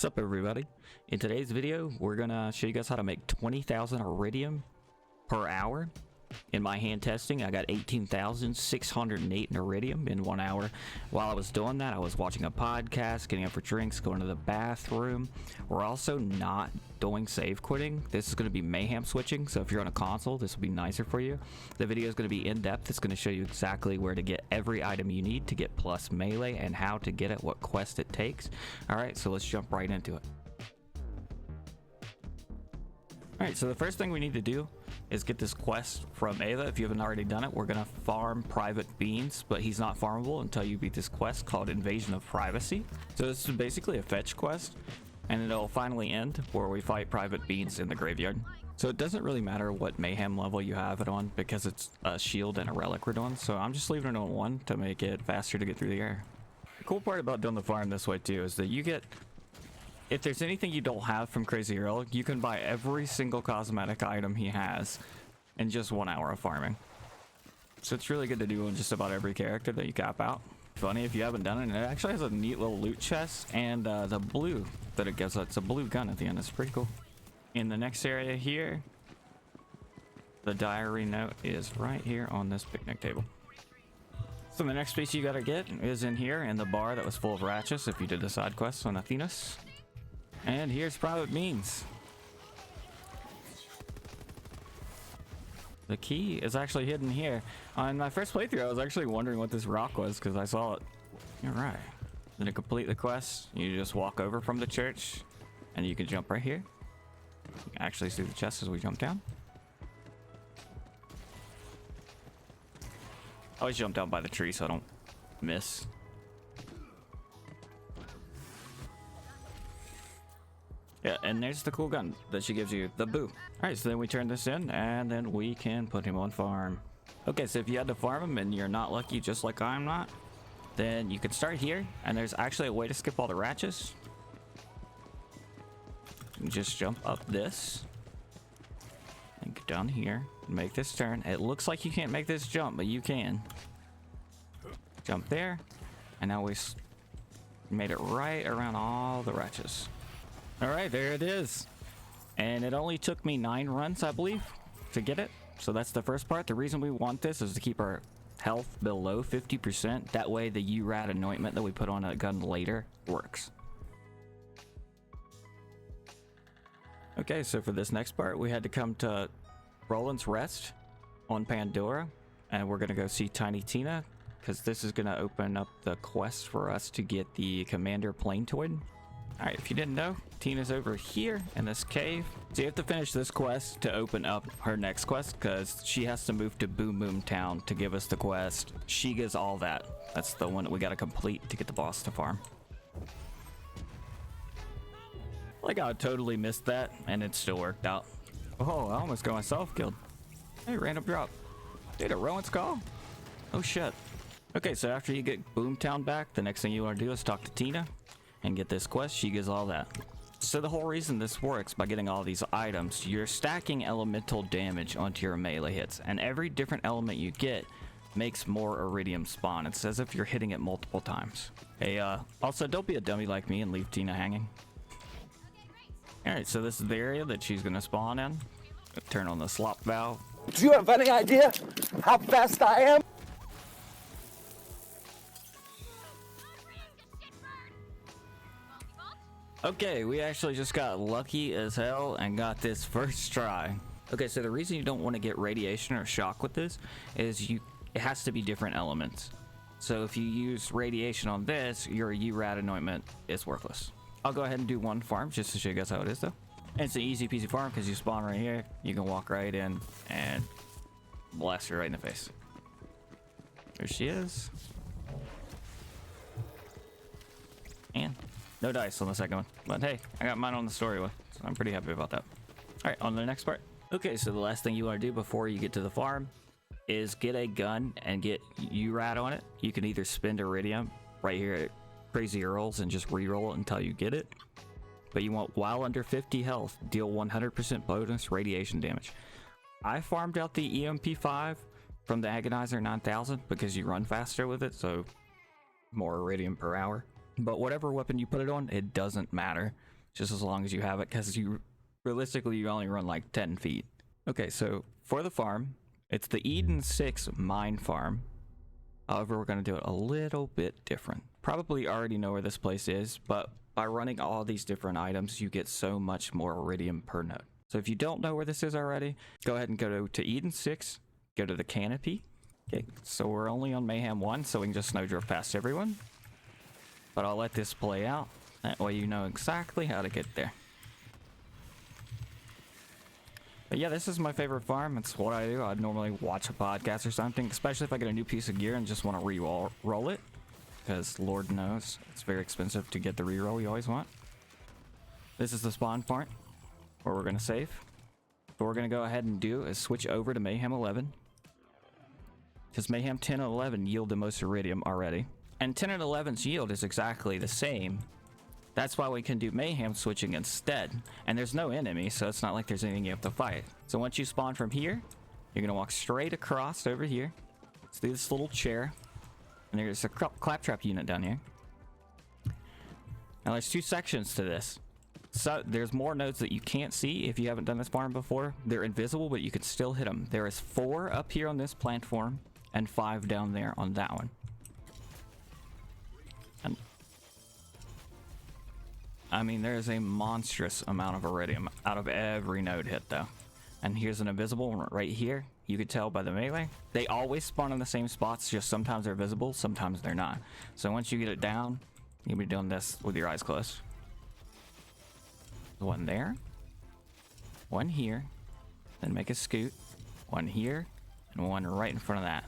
What's up, everybody? In today's video, we're gonna show you guys how to make 20,000 iridium per hour. In my hand testing, I got 18,608 iridium in 1 hour. While I was doing that, I was watching a podcast, getting up for drinks, going to the bathroom. We're also not doing save quitting. This is going to be mayhem switching, so if you're on a console, this will be nicer for you. The video is going to be in-depth. It's going to show you exactly where to get every item you need to get plus melee and how to get it, what quest it takes. Alright, so let's jump right into it. Alright, so the first thing we need to do is get this quest from Ava. If you haven't already done it, we're gonna farm Private Beans, but he's not farmable until you beat this quest called Invasion of Privacy. So this is basically a fetch quest, and it'll finally end where we fight Private Beans in the graveyard. So it doesn't really matter what mayhem level you have it on, because it's a shield and a relic we're doing, so I'm just leaving it on 1 to make it faster to get through the air. The cool part about doing the farm this way too is that you get, if there's anything you don't have from Crazy Earl, you can buy every single cosmetic item he has in just 1 hour of farming. So it's really good to do on just about every character that you cap out. Funny if you haven't done it, it actually has a neat little loot chest and the blue that it gives. It's a blue gun at the end. It's pretty cool. In the next area here, the diary note is right here on this picnic table. So the next piece you gotta get is in here in the bar that was full of ratchets if you did the side quests on Athenas. And here's Private Beans. The key is actually hidden here. On my first playthrough, I was actually wondering what this rock was because I saw it. You're right. Then to complete the quest, you just walk over from the church and you can jump right here. You can actually see the chest as we jump down. I always jump down by the tree so I don't miss. Yeah, and there's the cool gun that she gives you, the boo. Alright, so then we turn this in, and then we can put him on farm. Okay, so if you had to farm him and you're not lucky, just like I'm not, then you can start here, and there's actually a way to skip all the ratchets. You just jump up this, and get down here, and make this turn. It looks like you can't make this jump, but you can. Jump there, and now we made it right around all the ratchets. Alright, there it is. And it only took me 9 runs, I believe, to get it. So that's the first part. The reason we want this is to keep our health below 50%. That way the Urad anointment that we put on a gun later works. Okay, so for this next part, we had to come to Roland's Rest on Pandora. And we're going to go see Tiny Tina, because this is going to open up the quest for us to get the Commander Planetoid. Alright, if you didn't know, Tina's over here in this cave. So you have to finish this quest to open up her next quest, because she has to move to Boom Boom Town to give us the quest. Sheega's All That. That's the one that we gotta complete to get the boss to farm. Like I totally missed that, and it still worked out. Oh, I almost got myself killed. Hey, random drop. Dude, a Rowan's call? Oh shit. Okay, so after you get Boomtown back, the next thing you want to do is talk to Tina and get this quest. She gives all that. So the whole reason this works by getting all these items, you're stacking elemental damage onto your melee hits, and every different element you get makes more iridium spawn. It's as if you're hitting it multiple times. Hey, also don't be a dummy like me and leave Tina hanging. Alright, so this is the area that she's gonna spawn in. Turn on the slop valve. Do you have any idea how fast I am? Okay, we actually just got lucky as hell and got this first try. Okay, so the reason you don't want to get radiation or shock with this is it has to be different elements. So if you use radiation on this, your Urad anointment is worthless. I'll go ahead and do one farm just to show you guys how it is though. And it's an easy peasy farm because you spawn right here. You can walk right in and blast her right in the face. There she is. And no dice on the second one, but hey, I got mine on the story one, so I'm pretty happy about that. All right, on to the next part. Okay, so the last thing you want to do before you get to the farm is get a gun and get Urad on it. You can either spend iridium right here at Crazy Earl's and just re-roll it until you get it, but you want while under 50 health, deal 100% bonus radiation damage. I farmed out the EMP5 from the Agonizer 9000 because you run faster with it, so more iridium per hour. But whatever weapon you put it on, it doesn't matter. just as long as you have it, because realistically you only run like 10 feet. Okay, so for the farm, it's the Eden 6 mine farm. However, we're going to do it a little bit different. Probably already know where this place is, but by running all these different items, you get so much more iridium per node. So if you don't know where this is already, go ahead and go to Eden 6, go to the canopy. Okay, so we're only on Mayhem 1, so we can just snowdrift past everyone. But I'll let this play out. That way you know exactly how to get there. But yeah, this is my favorite farm. It's what I do. I'd normally watch a podcast or something, especially if I get a new piece of gear and just want to re-roll it. Because Lord knows, it's very expensive to get the re-roll you always want. This is the spawn point where we're going to save. What we're going to go ahead and do is switch over to Mayhem 11. Because Mayhem 10 and 11 yield the most iridium already. And 10 and 11's yield is exactly the same. That's why we can do Mayhem switching instead. And there's no enemy, so it's not like there's anything you have to fight. So once you spawn from here, you're going to walk straight across over here. Let's do this little chair. And there's a claptrap unit down here. Now there's two sections to this. So there's more nodes that you can't see if you haven't done this farm before. They're invisible, but you can still hit them. There is 4 up here on this platform and 5 down there on that one. And I mean, there is a monstrous amount of iridium out of every node hit though. And here's an invisible one right here. You could tell by the melee. They always spawn in the same spots, just sometimes they're visible, sometimes they're not. So once you get it down, you'll be doing this with your eyes closed. One there, one here, then make a scoot, one here, and one right in front of that.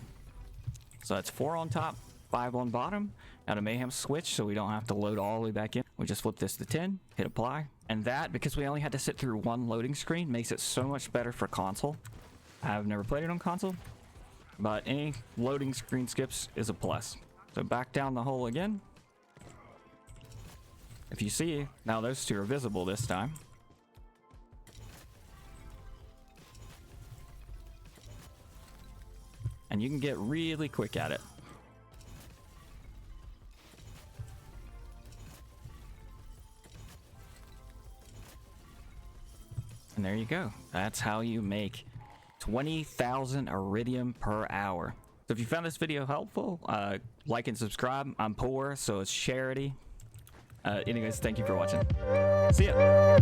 So that's 4 on top, 5 on bottom. Now to Mayhem switch, so we don't have to load all the way back in. We just flip this to 10, hit apply. And that, because we only had to sit through one loading screen, makes it so much better for console. I've never played it on console, but any loading screen skips is a plus. So back down the hole again. If you see, now those two are visible this time. And you can get really quick at it. And there you go. That's how you make 20,000 iridium per hour. So if you found this video helpful, like and subscribe. I'm poor, so it's charity. Anyways, thank you for watching. See ya.